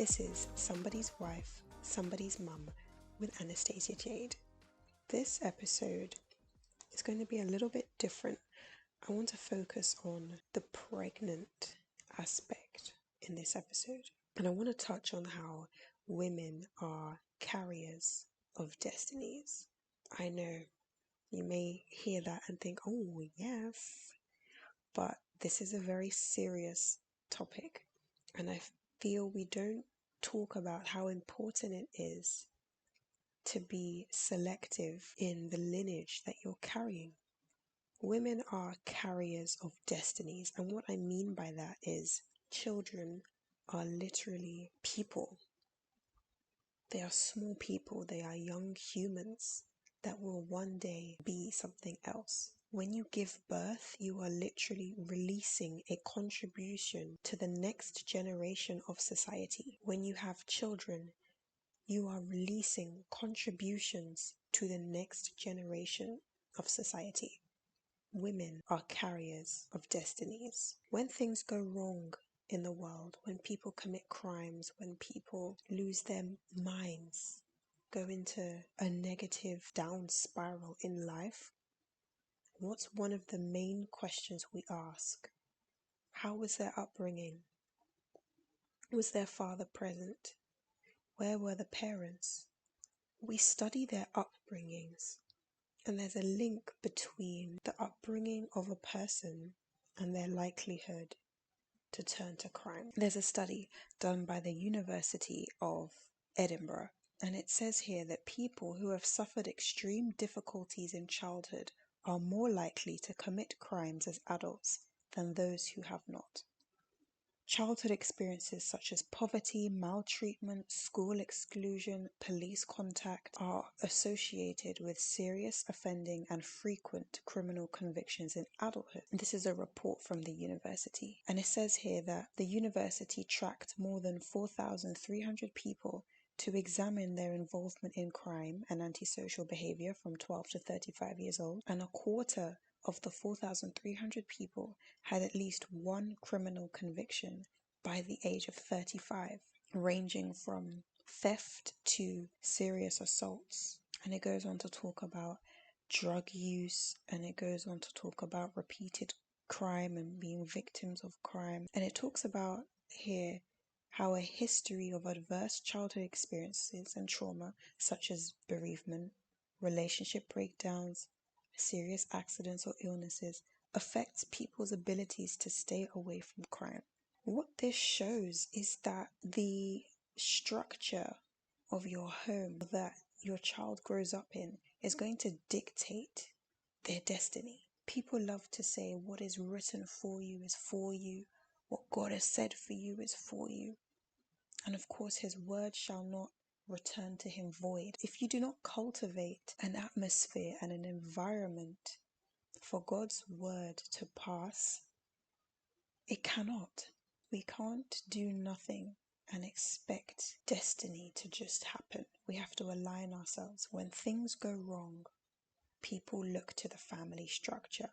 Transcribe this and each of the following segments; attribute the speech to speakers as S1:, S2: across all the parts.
S1: This is Somebody's Wife, Somebody's Mum with Anastasia Jade. This episode is going to be a little bit different. I want to focus on the pregnant aspect in this episode. And I want to touch on how women are carriers of destinies. I know you may hear that and think, oh, yes. But this is a very serious topic. And I feel we don't talk about how important it is to be selective in the lineage that you're carrying. Women are carriers of destinies, and what I mean by that is children are literally people. They are small people, they are young humans that will one day be something else. When you give birth, you are literally releasing a contribution to the next generation of society. When you have children, you are releasing contributions to the next generation of society. Women are carriers of destinies. When things go wrong in the world, when people commit crimes, when people lose their minds, go into a negative down spiral in life, what's one of the main questions we ask? How was their upbringing? Was their father present? Where were the parents? We study their upbringings, and there's a link between the upbringing of a person and their likelihood to turn to crime. There's a study done by the University of Edinburgh, and it says here that people who have suffered extreme difficulties in childhood are more likely to commit crimes as adults than those who have not. Childhood experiences such as poverty, maltreatment, school exclusion, police contact are associated with serious offending and frequent criminal convictions in adulthood. This is a report from the university, and it says here that the university tracked more than 4,300 people to examine their involvement in crime and antisocial behavior from 12 to 35 years old, and a quarter of the 4,300 people had at least one criminal conviction by the age of 35, ranging from theft to serious assaults. And it goes on to talk about drug use, and it goes on to talk about repeated crime and being victims of crime. And it talks about here how a history of adverse childhood experiences and trauma, such as bereavement, relationship breakdowns, serious accidents or illnesses, affects people's abilities to stay away from crime. What this shows is that the structure of your home that your child grows up in is going to dictate their destiny. People love to say what is written for you is for you, what God has said for you is for you. And of course, his word shall not return to him void. If you do not cultivate an atmosphere and an environment for God's word to pass, it cannot. We can't do nothing and expect destiny to just happen. We have to align ourselves. When things go wrong, people look to the family structure.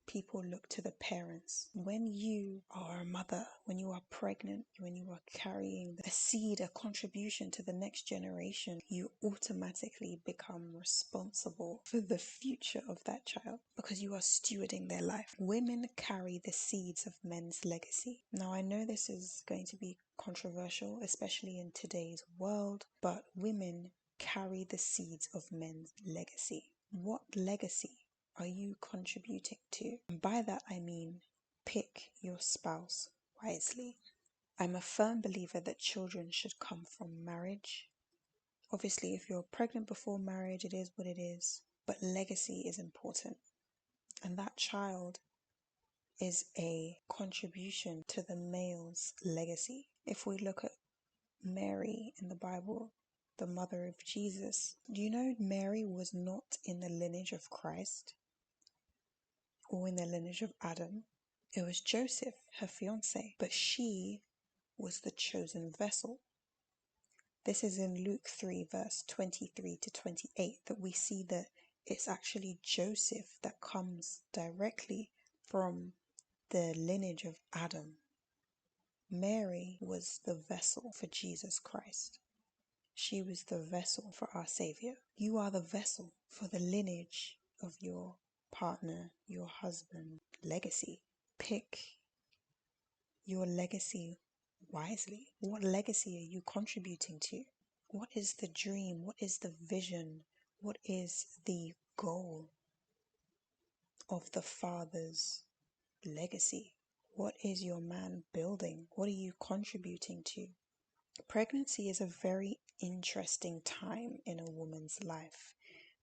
S1: People look to the parents. When you are a mother, when you are pregnant, when you are carrying a seed, a contribution to the next generation, you automatically become responsible for the future of that child because you are stewarding their life. Women carry the seeds of men's legacy. Now, I know this is going to be controversial, especially in today's world, but women carry the seeds of men's legacy. What legacy are you contributing to? And by that I mean pick your spouse wisely. I'm a firm believer that children should come from marriage. Obviously, if you're pregnant before marriage, it is what it is. But legacy is important. And that child is a contribution to the male's legacy. If we look at Mary in the Bible, the mother of Jesus, do you know Mary was not in the lineage of Christ or in the lineage of Adam? It was Joseph, her fiance, but she was the chosen vessel. This is in Luke 3 verse 23 to 28 that we see that it's actually Joseph that comes directly from the lineage of Adam. Mary was the vessel for Jesus Christ. She was the vessel for our Savior. You are the vessel for the lineage of your partner, your husband, legacy. Pick your legacy wisely. What legacy are you contributing to? What is the dream? What is the vision? What is the goal of the Father's legacy? What is your man building? What are you contributing to? Pregnancy is a very interesting time in a woman's life.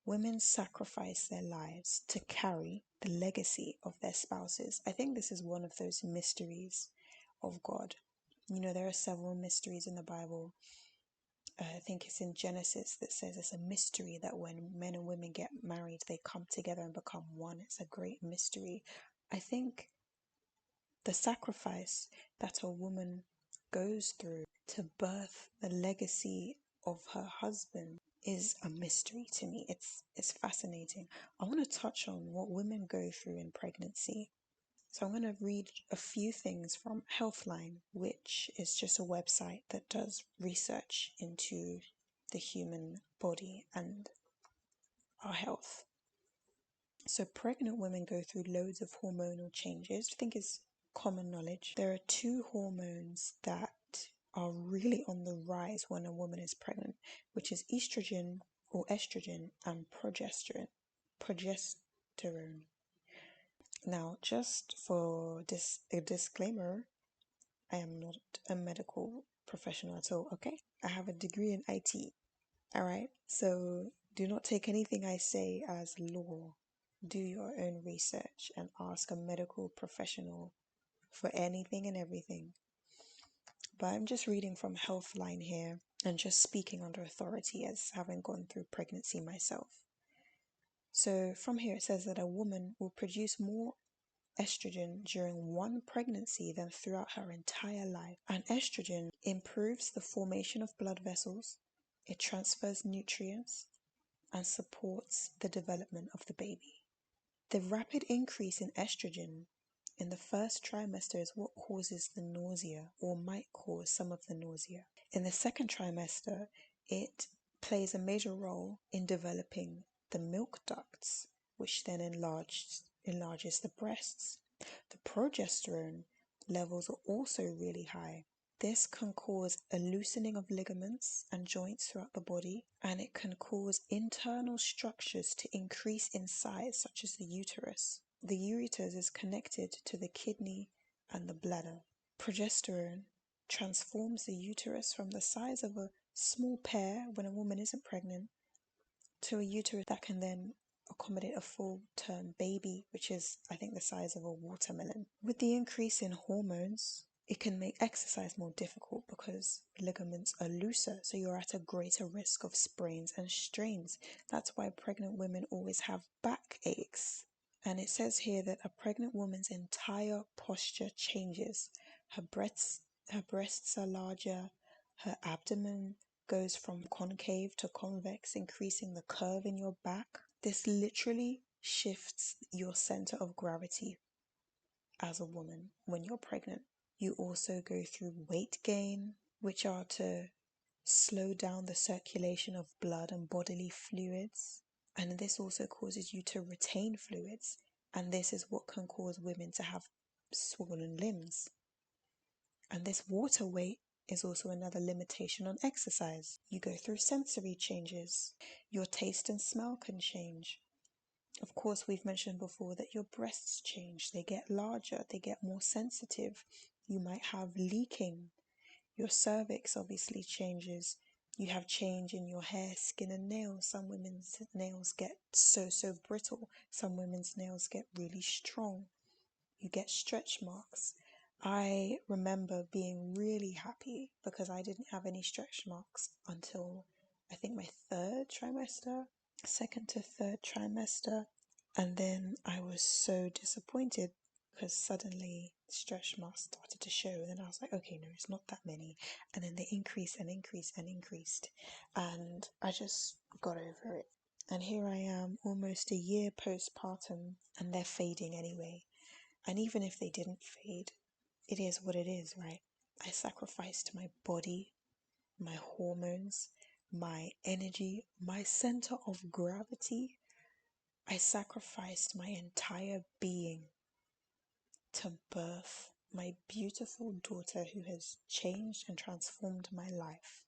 S1: Women sacrifice their lives to carry the legacy of their spouses. I think this is one of those mysteries of God. You know, there are several mysteries in the Bible. I think it's in Genesis that says it's a mystery that when men and women get married, they come together and become one. It's a great mystery. I think the sacrifice that a woman goes through to birth the legacy of her husband is a mystery to me. It's fascinating. I want to touch on what women go through in pregnancy. So I'm going to read a few things from Healthline, which is just a website that does research into the human body and our health. So pregnant women go through loads of hormonal changes. I think is common knowledge. There are two hormones that are really on the rise when a woman is pregnant, which is estrogen and progesterone. Now, just for a disclaimer, I am not a medical professional at all, okay? I have a degree in IT, all right? So do not take anything I say as law. Do your own research and ask a medical professional for anything and everything. But I'm just reading from Healthline here and just speaking under authority as having gone through pregnancy myself. So from here it says that a woman will produce more estrogen during one pregnancy than throughout her entire life. And estrogen improves the formation of blood vessels, it transfers nutrients, and supports the development of the baby. The rapid increase in estrogen in the first trimester is what causes the nausea or might cause some of the nausea. In the second trimester, it plays a major role in developing the milk ducts, which then enlarges the breasts. The progesterone levels are also really high. This can cause a loosening of ligaments and joints throughout the body, and it can cause internal structures to increase in size, such as the uterus. The uterus is connected to the kidney and the bladder. Progesterone transforms the uterus from the size of a small pear when a woman isn't pregnant to a uterus that can then accommodate a full-term baby, which is, I think, the size of a watermelon. With the increase in hormones, it can make exercise more difficult because ligaments are looser, so you're at a greater risk of sprains and strains. That's why pregnant women always have back aches. And it says here that a pregnant woman's entire posture changes. Her breasts are larger, her abdomen goes from concave to convex, increasing the curve in your back. This literally shifts your center of gravity as a woman when you're pregnant. You also go through weight gain, which are to slow down the circulation of blood and bodily fluids. And this also causes you to retain fluids. And this is what can cause women to have swollen limbs. And this water weight is also another limitation on exercise. You go through sensory changes. Your taste and smell can change. Of course, we've mentioned before that your breasts change. They get larger, they get more sensitive. You might have leaking. Your cervix obviously changes. You have change in your hair, skin and nails. Some women's nails get so brittle. Some women's nails get really strong. You get stretch marks. I remember being really happy because I didn't have any stretch marks until I think my second to third trimester. And then I was so disappointed because suddenly stretch marks started to show. And then I was like, okay, no, it's not that many. And then they increased and increased and increased. And I just got over it. And here I am almost a year postpartum and they're fading anyway. And even if they didn't fade, it is what it is, right? I sacrificed my body, my hormones, my energy, my center of gravity. I sacrificed my entire being to birth my beautiful daughter who has changed and transformed my life.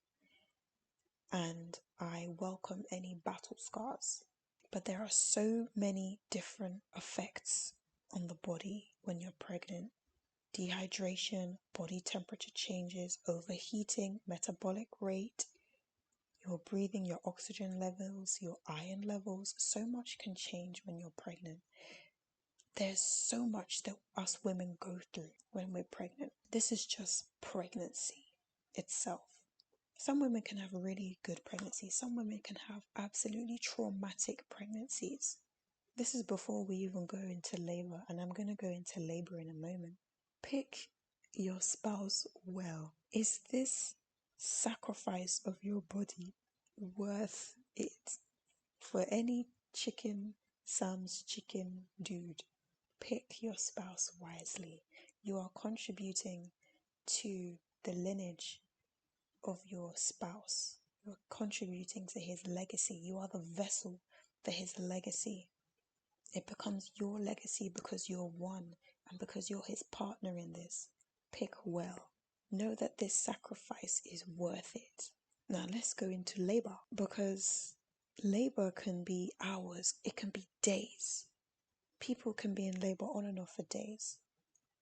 S1: And I welcome any battle scars. But there are so many different effects on the body when you're pregnant. Dehydration, body temperature changes, overheating, metabolic rate, your breathing, your oxygen levels, your iron levels. So much can change when you're pregnant. There's so much that us women go through when we're pregnant. This is just pregnancy itself. Some women can have really good pregnancies. Some women can have absolutely traumatic pregnancies. This is before we even go into labor, and I'm going to go into labor in a moment. Pick your spouse well. Is this sacrifice of your body worth it? For any Sam's chicken dude, pick your spouse wisely. You are contributing to the lineage of your spouse. You're contributing to his legacy. You are the vessel for his legacy. It becomes your legacy because you're one and because you're his partner in this. Pick well. Know that this sacrifice is worth it. Now let's go into labor, because labor can be hours, it can be days. People can be in labor on and off for days.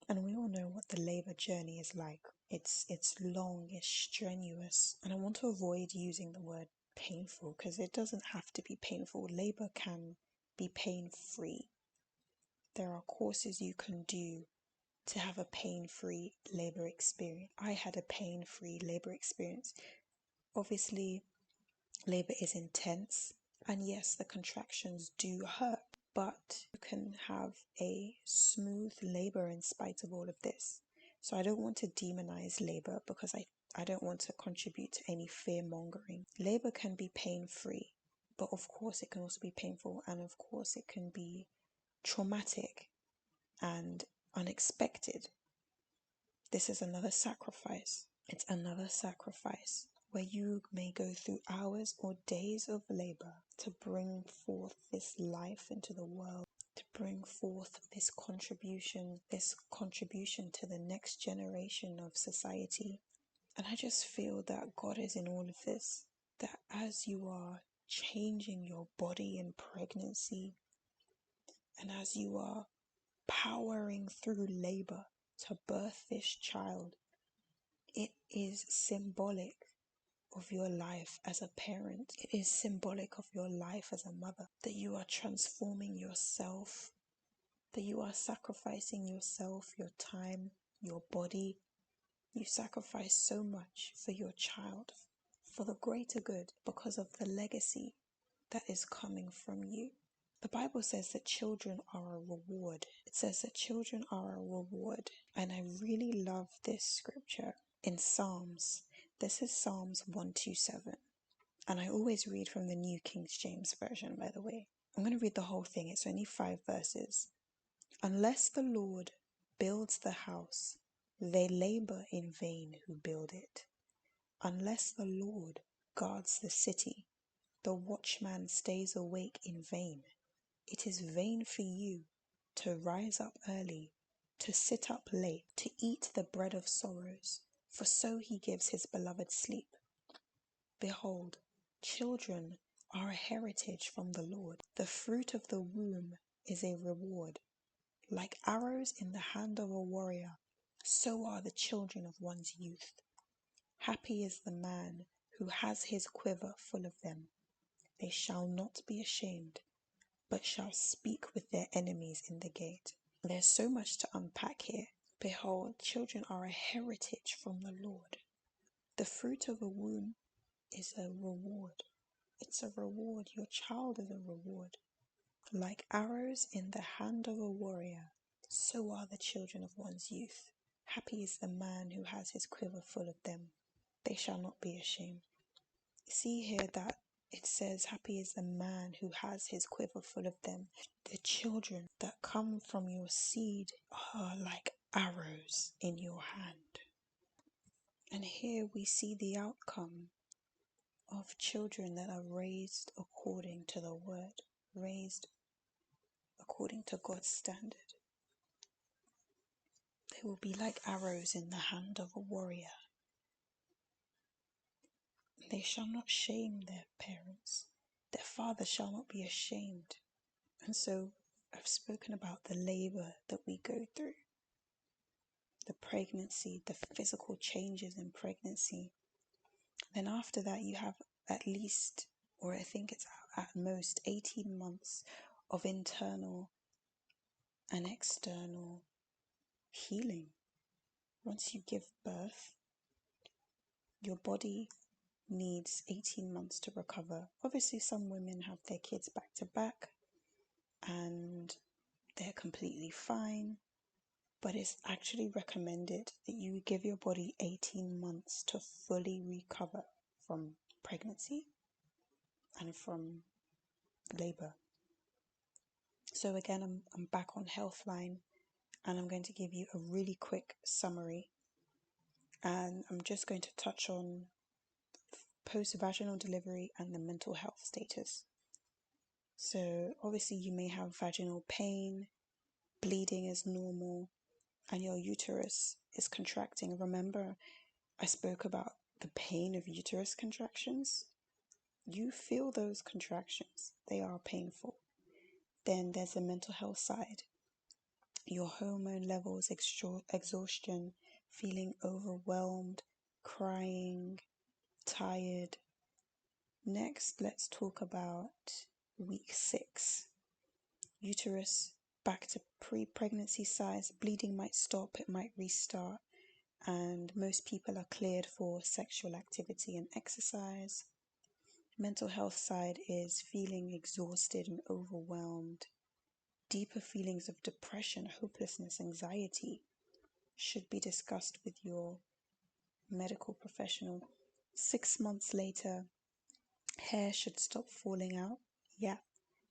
S1: And we all know what the labor journey is like. It's long, it's strenuous. And I want to avoid using the word painful, because it doesn't have to be painful. Labor can be pain-free. There are courses you can do to have a pain-free labor experience. I had a pain-free labor experience. Obviously, labor is intense, and yes, the contractions do hurt, but you can have a smooth labor in spite of all of this. So I don't want to demonize labor, because I don't want to contribute to any fear mongering. Labor can be pain-free, but of course it can also be painful, and of course it can be traumatic and unexpected. This is another sacrifice. It's another sacrifice where you may go through hours or days of labor to bring forth this life into the world, to bring forth this contribution to the next generation of society. And I just feel that God is in all of this, that as you are changing your body in pregnancy, and as you are powering through labor to birth this child, it is symbolic of your life as a parent. It is symbolic of your life as a mother, that you are transforming yourself, that you are sacrificing yourself, your time, your body. You sacrifice so much for your child, for the greater good, because of the legacy that is coming from you. The Bible says that children are a reward. It says that children are a reward. And I really love this scripture in Psalms. This is Psalms 127. And I always read from the New King James Version, by the way. I'm going to read the whole thing. It's only 5 verses. Unless the Lord builds the house, they labor in vain who build it. Unless the Lord guards the city, the watchman stays awake in vain. It is vain for you to rise up early, to sit up late, to eat the bread of sorrows, for so he gives his beloved sleep. Behold, children are a heritage from the Lord. The fruit of the womb is a reward. Like arrows in the hand of a warrior, so are the children of one's youth. Happy is the man who has his quiver full of them. They shall not be ashamed, but shall speak with their enemies in the gate. There's so much to unpack here. Behold, children are a heritage from the Lord. The fruit of a womb is a reward. It's a reward. Your child is a reward. Like arrows in the hand of a warrior, so are the children of one's youth. Happy is the man who has his quiver full of them. They shall not be ashamed. See here that it says, happy is the man who has his quiver full of them. The children that come from your seed are like arrows in your hand. And here we see the outcome of children that are raised according to the word, raised according to God's standard. They will be like arrows in the hand of a warrior. They shall not shame their parents. Their father shall not be ashamed. And so I've spoken about the labor that we go through, the pregnancy, the physical changes in pregnancy. Then after that, you have at least, or I think it's at most, 18 months of internal and external healing. Once you give birth, your body needs 18 months to recover. Obviously, some women have their kids back to back and they're completely fine, but it's actually recommended that you give your body 18 months to fully recover from pregnancy and from labor. So again, I'm back on Healthline, and I'm going to give you a really quick summary, and I'm just going to touch on post-vaginal delivery and the mental health status. So obviously you may have vaginal pain, bleeding is normal, and your uterus is contracting. Remember, I spoke about the pain of uterus contractions. You feel those contractions. They are painful. Then there's the mental health side. Your hormone levels, exhaustion, feeling overwhelmed, crying, tired. Next, let's talk about week 6. Uterus back to pre-pregnancy size. Bleeding might stop, it might restart, and most people are cleared for sexual activity and exercise. Mental health side is feeling exhausted and overwhelmed. Deeper feelings of depression, hopelessness, anxiety should be discussed with your medical professional. 6 months later, hair should stop falling out. Yeah,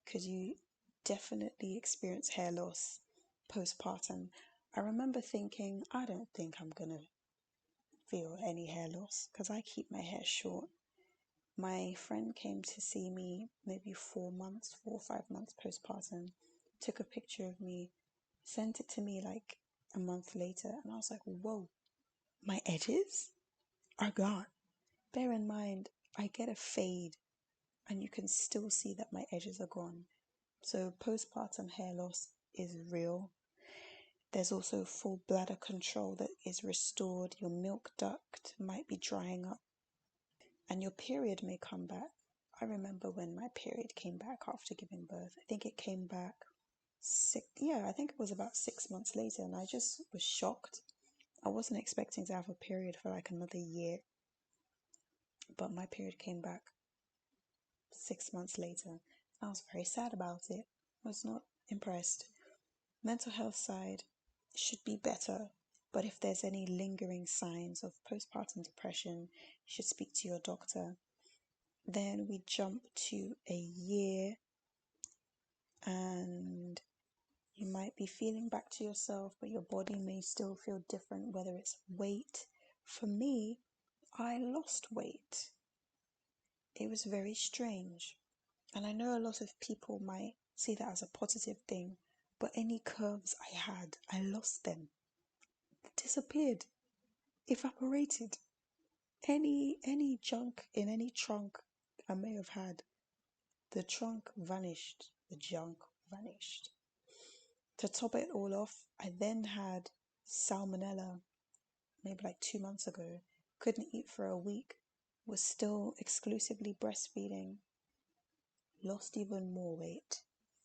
S1: because you definitely experience hair loss postpartum. I remember thinking, I don't think I'm gonna feel any hair loss because I keep my hair short. My friend came to see me maybe 4 or 5 months postpartum, took a picture of me, sent it to me like a month later, and I was like, whoa, my edges are gone. Bear in mind, I get a fade and you can still see that my edges are gone. So postpartum hair loss is real. There's also full bladder control that is restored. Your milk duct might be drying up and your period may come back. I remember when my period came back after giving birth. I think it came back I think it was about 6 months later, and I just was shocked. I wasn't expecting to have a period for like another year, but my period came back 6 months later. I was very sad about it. I was not impressed. Mental health side should be better, but if there's any lingering signs of postpartum depression, you should speak to your doctor. Then we jump to a year, and you might be feeling back to yourself, but your body may still feel different, whether it's weight. For me, I lost weight. It was very strange. And I know a lot of people might see that as a positive thing, but any curves I had, I lost them. Disappeared. Evaporated. Any junk in any trunk I may have had, the trunk vanished. The junk vanished. To top it all off, I then had salmonella maybe like 2 months ago. Couldn't eat for a week. Was still exclusively breastfeeding. Lost even more weight.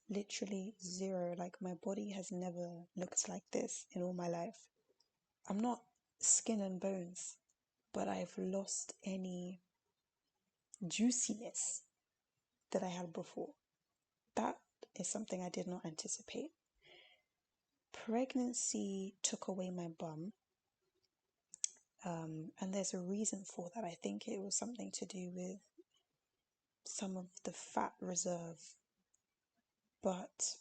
S1: Literally zero. Like my body has never looked like this in all my life. I'm not skin and bones, but I've lost any juiciness that I had before. That is something I did not anticipate. Pregnancy took away my bum, and there's a reason for that. I think it was something to do with some of the fat reserve, but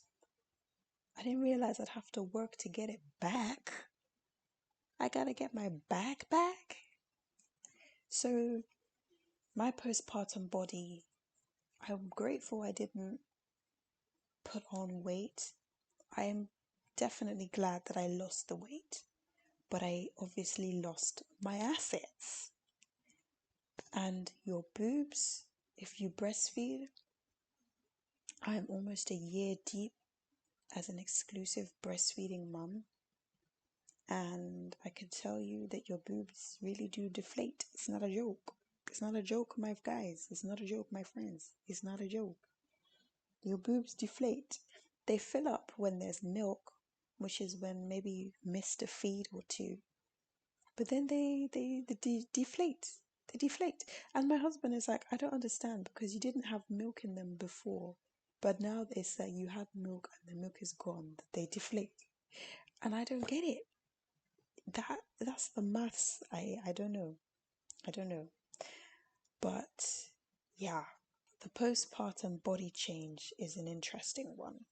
S1: I didn't realize I'd have to work to get it back. I gotta get my back back. So my postpartum body, I'm grateful I didn't put on weight. I am definitely glad that I lost the weight, but I obviously lost my assets. And your boobs, if you breastfeed, I'm almost a year deep as an exclusive breastfeeding mum. And I can tell you that your boobs really do deflate. It's not a joke. It's not a joke, my guys. It's not a joke, my friends. It's not a joke. Your boobs deflate. They fill up when there's milk, which is when maybe you missed a feed or two. But then they deflate. They deflate. And my husband is like, I don't understand, because you didn't have milk in them before. But now they say you had milk and the milk is gone. They deflate. And I don't get it. That's the maths. I don't know. I don't know. But yeah, the postpartum body change is an interesting one.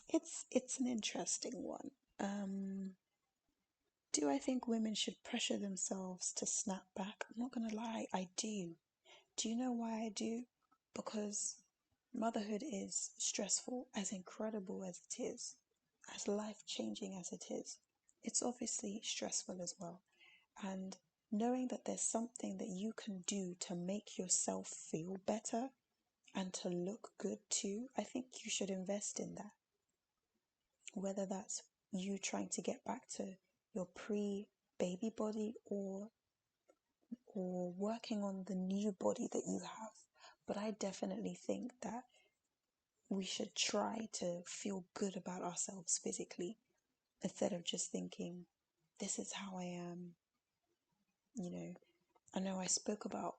S1: It's an interesting one. Do I think women should pressure themselves to snap back? I'm not gonna lie, I do. Do you know why I do? Because motherhood is stressful, as incredible as it is, as life-changing as it is. It's obviously stressful as well. And knowing that there's something that you can do to make yourself feel better and to look good too, I think you should invest in that. Whether that's you trying to get back to your pre-baby body or working on the new body that you have. But I definitely think that we should try to feel good about ourselves physically instead of just thinking, this is how I am. I know I spoke about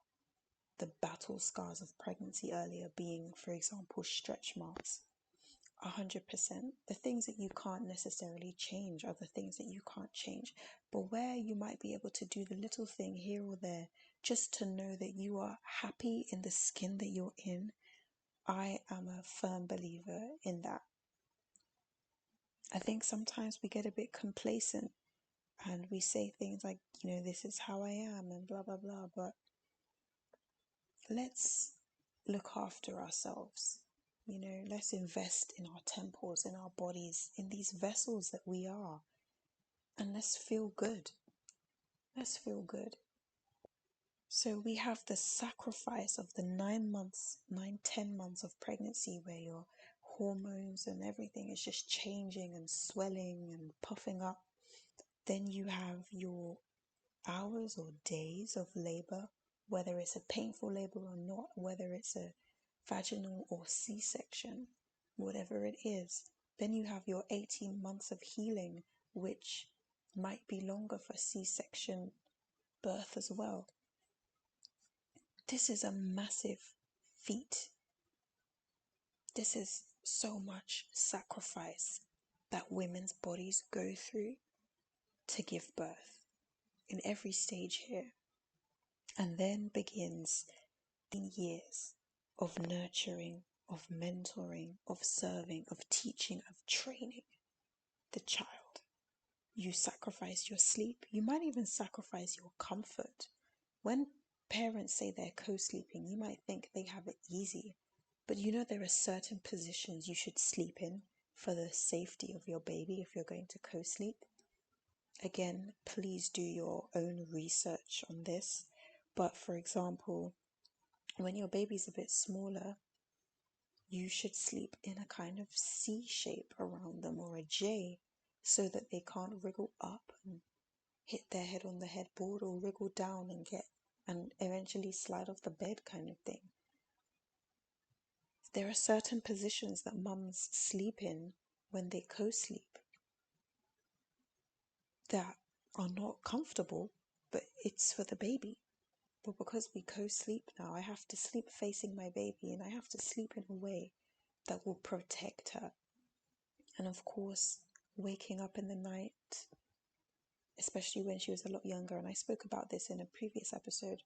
S1: the battle scars of pregnancy earlier being, for example, stretch marks. 100%. The things that you can't necessarily change are the things that you can't change. But where you might be able to do the little thing here or there just to know that you are happy in the skin that you're in, I am a firm believer in that. I think sometimes we get a bit complacent and we say things like, this is how I am and blah, blah, blah. But let's look after ourselves. Let's invest in our temples, in our bodies, in these vessels that we are. And let's feel good. Let's feel good. So we have the sacrifice of the 10 months of pregnancy where your hormones and everything is just changing and swelling and puffing up. Then you have your hours or days of labor, whether it's a painful labor or not, whether it's a vaginal or C-section, whatever it is. Then you have your 18 months of healing, which might be longer for C-section birth as well. This is a massive feat. This is so much sacrifice that women's bodies go through to give birth in every stage here. And then begins years of nurturing, of mentoring, of serving, of teaching, of training the child. You sacrifice your sleep. You might even sacrifice your comfort. When parents say they're co-sleeping, you might think they have it easy. But there are certain positions you should sleep in for the safety of your baby if you're going to co-sleep. Again, please do your own research on this. But for example, when your baby's a bit smaller, you should sleep in a kind of C shape around them or a J so that they can't wriggle up and hit their head on the headboard or wriggle down and eventually slide off the bed kind of thing. There are certain positions that mums sleep in when they co-sleep that are not comfortable, but it's for the baby. But because we co-sleep now, I have to sleep facing my baby and I have to sleep in a way that will protect her. And of course, waking up in the night, especially when she was a lot younger, and I spoke about this in a previous episode,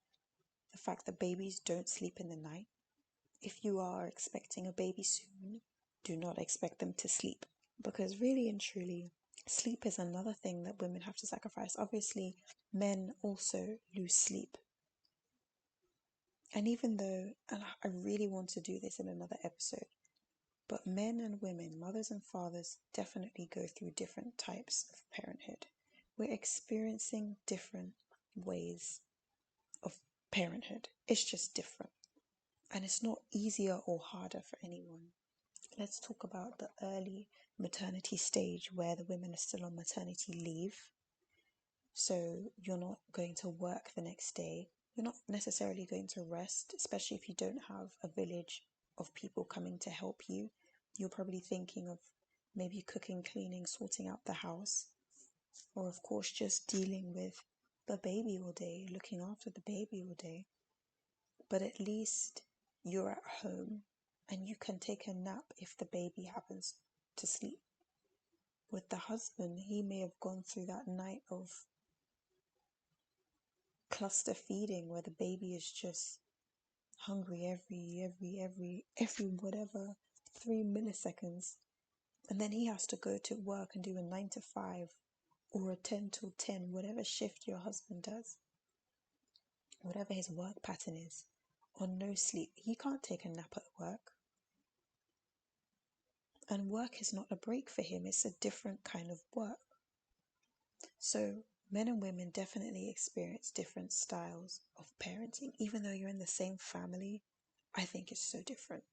S1: the fact that babies don't sleep in the night. If you are expecting a baby soon, do not expect them to sleep, because really and truly, sleep is another thing that women have to sacrifice. Obviously, men also lose sleep And even though, and I really want to do this in another episode, but men and women, mothers and fathers, definitely go through different types of parenthood. We're experiencing different ways of parenthood. It's just different. And it's not easier or harder for anyone. Let's talk about the early maternity stage where the women are still on maternity leave. So you're not going to work the next day. You're not necessarily going to rest, especially if you don't have a village of people coming to help you. You're probably thinking of maybe cooking, cleaning, sorting out the house, or of course just dealing with the baby all day, looking after the baby all day. But at least you're at home and you can take a nap if the baby happens to sleep. With the husband, he may have gone through that night of cluster feeding where the baby is just hungry every whatever 3 milliseconds, and then he has to go to work and do a 9 to 5 or a 10 till 10, whatever shift your husband does, whatever his work pattern is, on no sleep. He can't take a nap at work, and work is not a break for him. It's a different kind of work. So men and women definitely experience different styles of parenting. Even though you're in the same family, I think it's so different.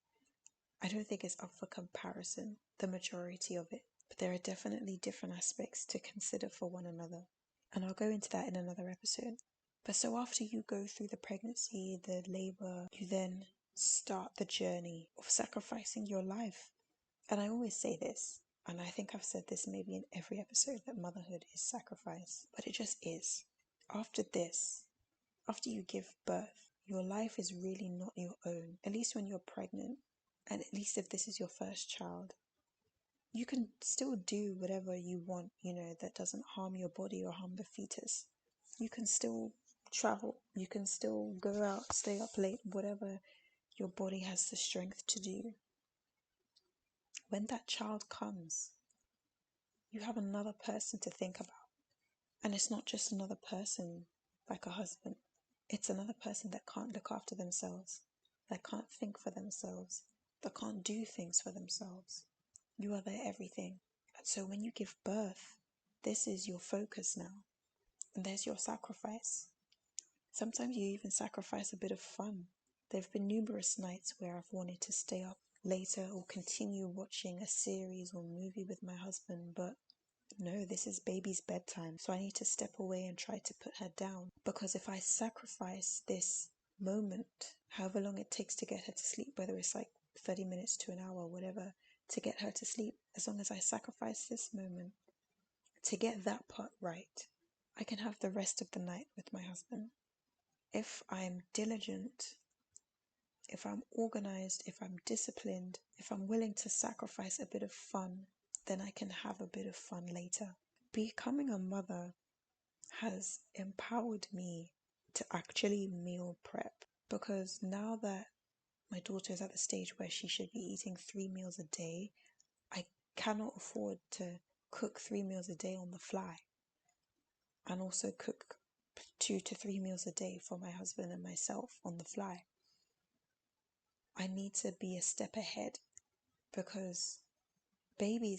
S1: I don't think it's up for comparison, the majority of it, but there are definitely different aspects to consider for one another. And I'll go into that in another episode. But so after you go through the pregnancy, the labor, you then start the journey of sacrificing your life. And I always say this, and I think I've said this maybe in every episode, that motherhood is sacrifice, but it just is. After this, after you give birth, your life is really not your own, at least when you're pregnant, and at least if this is your first child. You can still do whatever you want, that doesn't harm your body or harm the fetus. You can still travel, you can still go out, stay up late, whatever your body has the strength to do. When that child comes, you have another person to think about. And it's not just another person like a husband. It's another person that can't look after themselves, that can't think for themselves, that can't do things for themselves. You are their everything. And so when you give birth, this is your focus now. And there's your sacrifice. Sometimes you even sacrifice a bit of fun. There have been numerous nights where I've wanted to stay up later or continue watching a series or movie with my husband, but no, this is baby's bedtime, so I need to step away and try to put her down. Because if I sacrifice this moment, however long it takes to get her to sleep, whether it's like 30 minutes to an hour, whatever, to get her to sleep, as long as I sacrifice this moment to get that part right, I can have the rest of the night with my husband. If I'm diligent, if I'm organized, if I'm disciplined, if I'm willing to sacrifice a bit of fun, then I can have a bit of fun later. Becoming a mother has empowered me to actually meal prep, because now that my daughter is at the stage where she should be eating 3 meals a day, I cannot afford to cook 3 meals a day on the fly, and also cook 2 to 3 meals a day for my husband and myself on the fly. I need to be a step ahead, because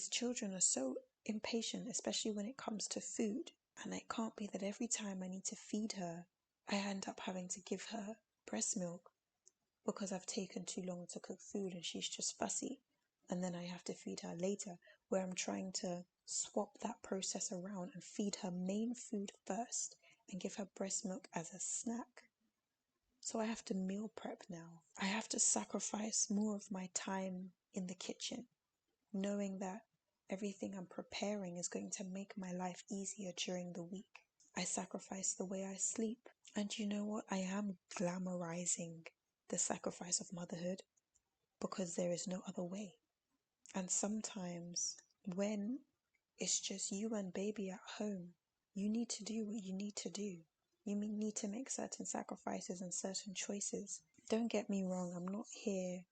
S1: children are so impatient, especially when it comes to food. And it can't be that every time I need to feed her, I end up having to give her breast milk because I've taken too long to cook food and she's just fussy. And then I have to feed her later, where I'm trying to swap that process around and feed her main food first and give her breast milk as a snack. So I have to meal prep now. I have to sacrifice more of my time in the kitchen, knowing that everything I'm preparing is going to make my life easier during the week. I sacrifice the way I sleep. And you know what? I am glamorizing the sacrifice of motherhood because there is no other way. And sometimes when it's just you and baby at home, you need to do what you need to do. You need to make certain sacrifices and certain choices. Don't get me wrong, I'm not here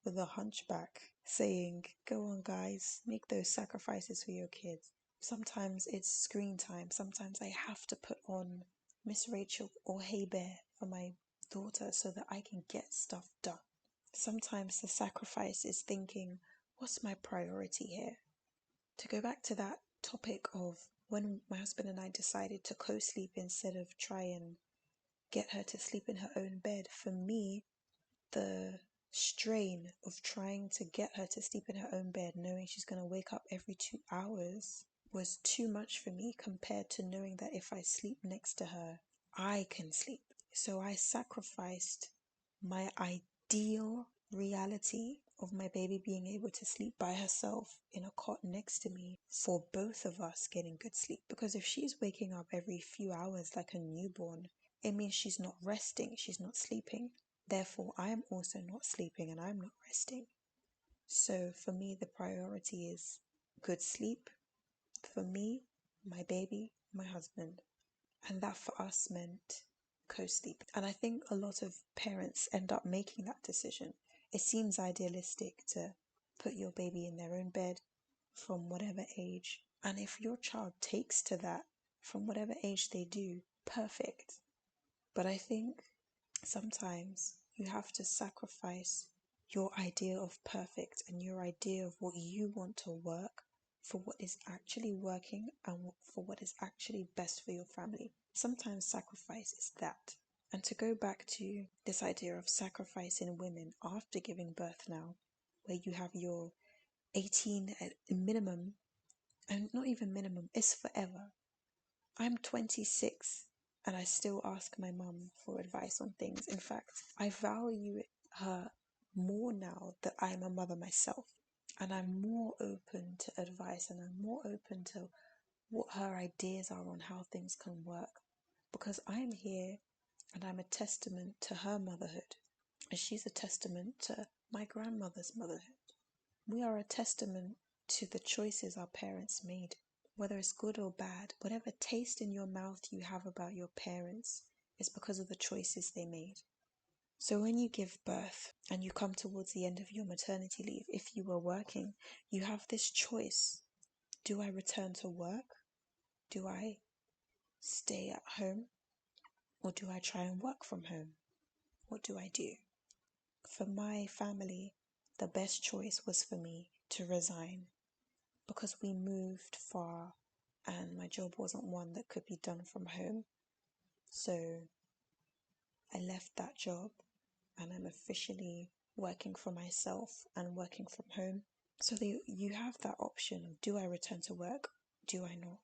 S1: with a hunchback saying, go on guys, make those sacrifices for your kids. Sometimes it's screen time. Sometimes I have to put on Miss Rachel or Hey Bear for my daughter so that I can get stuff done. Sometimes the sacrifice is thinking, what's my priority here? To go back to that topic of when my husband and I decided to co-sleep instead of try and get her to sleep in her own bed, for me, the strain of trying to get her to sleep in her own bed, knowing she's going to wake up every 2 hours, was too much for me compared to knowing that if I sleep next to her, I can sleep. So I sacrificed my ideal reality of my baby being able to sleep by herself in a cot next to me for both of us getting good sleep. Because if she's waking up every few hours like a newborn, it means she's not resting, she's not sleeping. Therefore, I am also not sleeping and I'm not resting. So for me, the priority is good sleep for me, my baby, my husband. And that for us meant co-sleep. And I think a lot of parents end up making that decision. It seems idealistic to put your baby in their own bed from whatever age. And if your child takes to that from whatever age they do, perfect. But I think sometimes you have to sacrifice your idea of perfect and your idea of what you want to work for what is actually working and for what is actually best for your family. Sometimes sacrifice is that. And to go back to this idea of sacrificing women after giving birth now, where you have your 18 at minimum, and not even minimum, it's forever. I'm 26 and I still ask my mum for advice on things. In fact, I value her more now that I'm a mother myself. And I'm more open to advice and I'm more open to what her ideas are on how things can work. Because I'm here and I'm a testament to her motherhood. And she's a testament to my grandmother's motherhood. We are a testament to the choices our parents made. Whether it's good or bad, whatever taste in your mouth you have about your parents is because of the choices they made. So when you give birth and you come towards the end of your maternity leave, if you were working, you have this choice. Do I return to work? Do I stay at home? Or do I try and work from home? What do I do? For my family, the best choice was for me to resign because we moved far and my job wasn't one that could be done from home. So I left that job and I'm officially working for myself and working from home. So you have that option of, do I return to work? Do I not?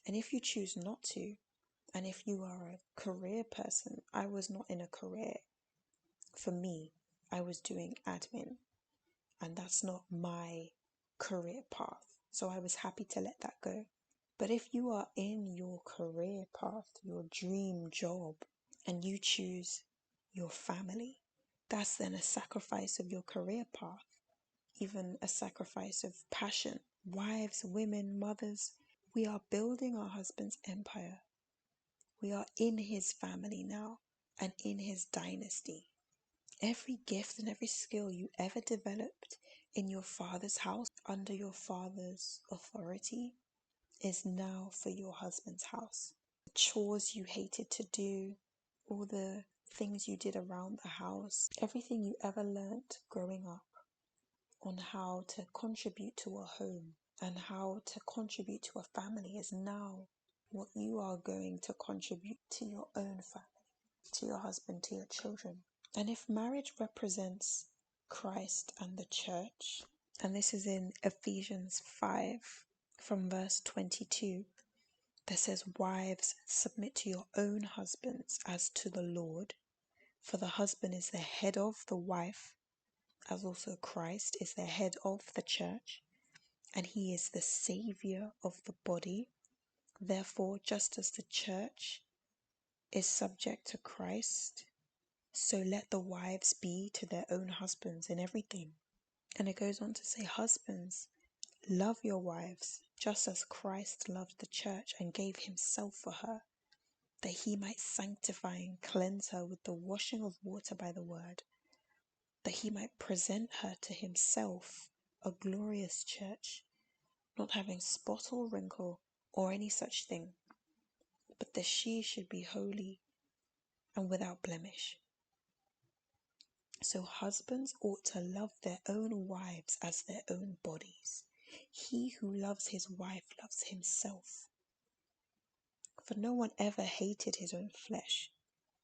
S1: And if you choose not to, and if you are a career person, I was not in a career. For me, I was doing admin and that's not my career path. So I was happy to let that go. But if you are in your career path, your dream job, and you choose your family, that's then a sacrifice of your career path, even a sacrifice of passion. Wives, women, mothers, we are building our husband's empire. We are in his family now and in his dynasty. Every gift and every skill you ever developed in your father's house, under your father's authority, is now for your husband's house. The chores you hated to do, all the things you did around the house, everything you ever learnt growing up on how to contribute to a home and how to contribute to a family is now what you are going to contribute to your own family, to your husband, to your children. And if marriage represents Christ and the church, and this is in Ephesians 5 from verse 22, that says, wives, submit to your own husbands as to the Lord, for the husband is the head of the wife, as also Christ is the head of the church, and he is the Savior of the body. Therefore, just as the church is subject to Christ, so let the wives be to their own husbands in everything. And it goes on to say, husbands, love your wives, just as Christ loved the church and gave himself for her, that he might sanctify and cleanse her with the washing of water by the word, that he might present her to himself a glorious church, not having spot or wrinkle or any such thing, but that she should be holy and without blemish. So husbands ought to love their own wives as their own bodies. He who loves his wife loves himself. For no one ever hated his own flesh,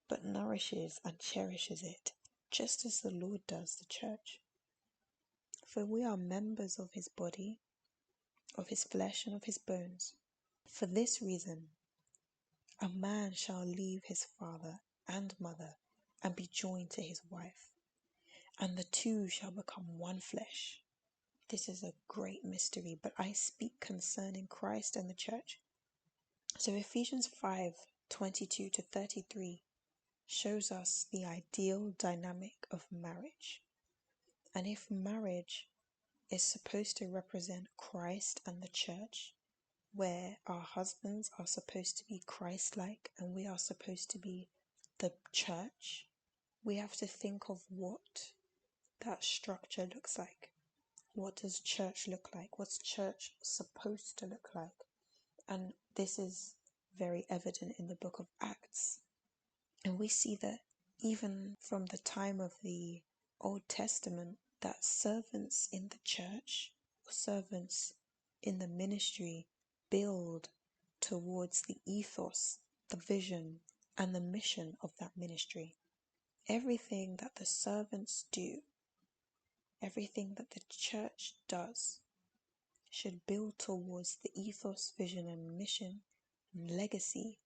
S1: but nourishes and cherishes it, just as the Lord does the church. For we are members of his body, of his flesh and of his bones. For this reason, a man shall leave his father and mother and be joined to his wife, and the two shall become one flesh. This is a great mystery, but I speak concerning Christ and the church. So Ephesians 5:22-33 shows us the ideal dynamic of marriage. And if marriage is supposed to represent Christ and the church, where our husbands are supposed to be Christ-like and we are supposed to be the church, we have to think of what that structure looks like. What does church look like? What's church supposed to look like? And this is very evident in the book of Acts. And we see that even from the time of the Old Testament, that servants in the church, servants in the ministry, build towards the ethos, the vision, and the mission of that ministry. Everything that the servants do, everything that the church does, should build towards the ethos, vision, and mission and legacy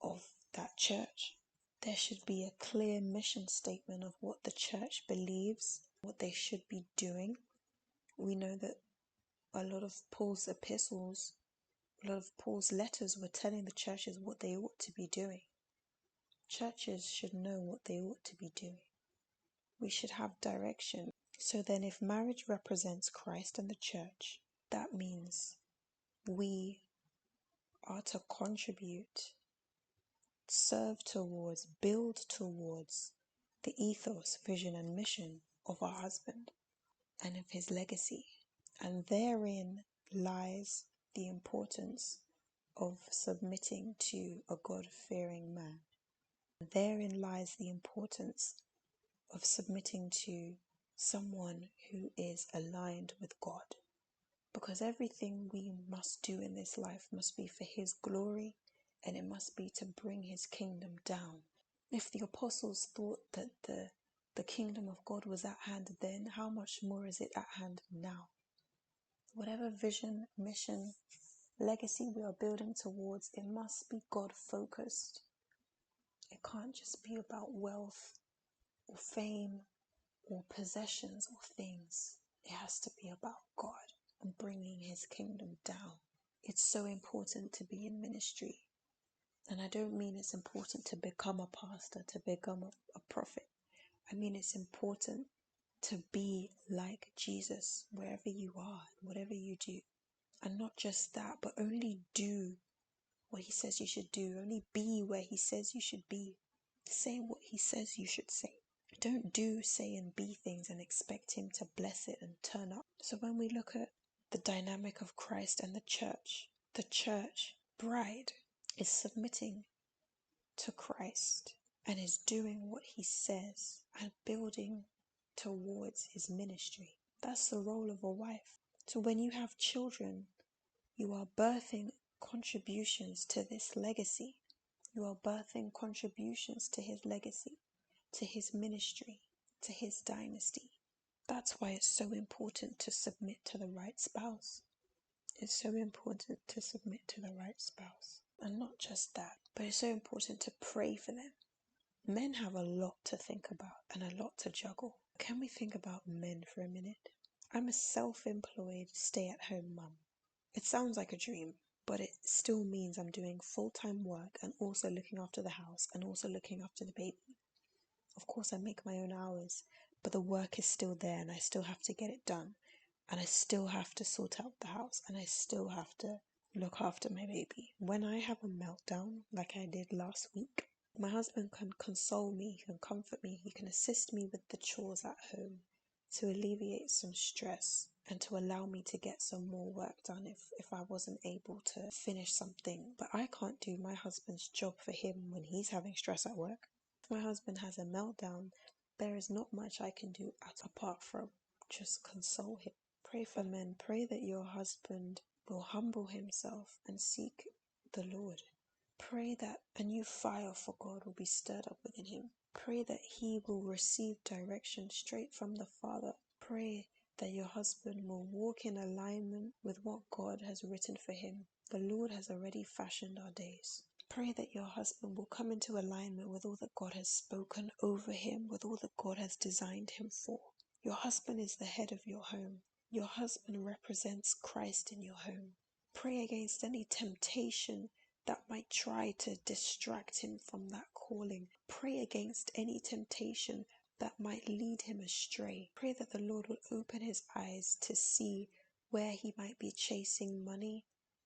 S1: of that church. There should be a clear mission statement of what the church believes, what they should be doing. We know that a lot of Paul's epistles, a lot of Paul's letters were telling the churches what they ought to be doing. Churches should know what they ought to be doing. We should have direction. So then if marriage represents Christ and the church, that means we are to contribute, serve towards, build towards the ethos, vision, and mission of our husband and of his legacy. And therein lies the importance of submitting to a God-fearing man. Therein lies the importance of submitting to someone who is aligned with God. Because everything we must do in this life must be for his glory, and it must be to bring his kingdom down. If the apostles thought that the kingdom of God was at hand then, how much more is it at hand now? Whatever vision, mission, legacy we are building towards, it must be God-focused. It can't just be about wealth or fame or possessions or things. It has to be about God and bringing his kingdom down. It's so important to be in ministry. And I don't mean it's important to become a pastor, to become a prophet. I mean it's important to be like Jesus wherever you are, whatever you do. And not just that, but only do what he says you should do. Only be where he says you should be. Say what he says you should say. Don't do, say, and be things and expect him to bless it and turn up. So when we look at the dynamic of Christ and the church bride is submitting to Christ and is doing what he says and building towards his ministry. That's the role of a wife. So when you have children, you are birthing contributions to this legacy. You are birthing contributions to his legacy, to his ministry, to his dynasty. That's why it's so important to submit to the right spouse. It's so important to submit to the right spouse. And not just that, but it's so important to pray for them. Men have a lot to think about and a lot to juggle. Can we think about men for a minute? I'm a self-employed stay-at-home mum. It sounds like a dream, but it still means I'm doing full-time work and also looking after the house and also looking after the baby. Of course, I make my own hours, but the work is still there and I still have to get it done. And I still have to sort out the house and I still have to look after my baby. When I have a meltdown, like I did last week, my husband can console me, he can comfort me, he can assist me with the chores at home to alleviate some stress and to allow me to get some more work done if I wasn't able to finish something. But I can't do my husband's job for him when he's having stress at work. If my husband has a meltdown, there is not much I can do apart from just console him. Pray for men. Pray that your husband will humble himself and seek the Lord. Pray that a new fire for God will be stirred up within him. Pray that he will receive direction straight from the Father. Pray that your husband will walk in alignment with what God has written for him. The Lord has already fashioned our days. Pray that your husband will come into alignment with all that God has spoken over him, with all that God has designed him for. Your husband is the head of your home. Your husband represents Christ in your home. Pray against any temptation that might try to distract him from that calling. Pray against any temptation that might lead him astray. Pray that the Lord will open his eyes to see where he might be chasing money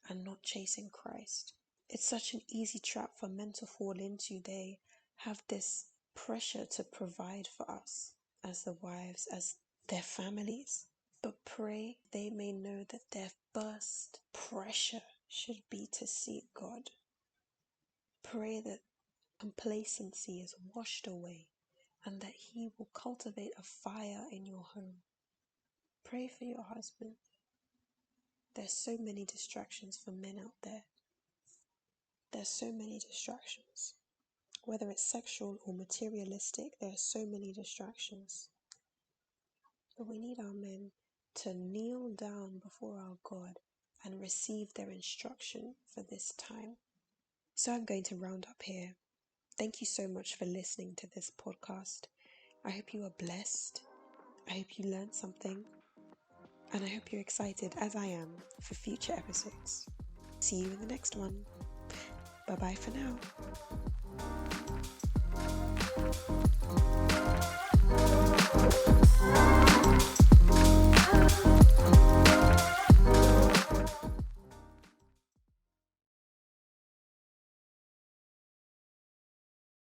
S1: and not chasing Christ. It's such an easy trap for men to fall into. They have this pressure to provide for us as the wives, as their families. But pray they may know that their first pressure should be to seek God. Pray that complacency is washed away and that He will cultivate a fire in your home. Pray for your husband. There's so many distractions for men out there. There's so many distractions. Whether it's sexual or materialistic, there are so many distractions. But we need our men to kneel down before our God and receive their instruction for this time. So I'm going to round up here. Thank you so much for listening to this podcast. I hope you are blessed. I hope you learned something. And I hope you're excited, as I am, for future episodes. See you in the next one. Bye-bye for now.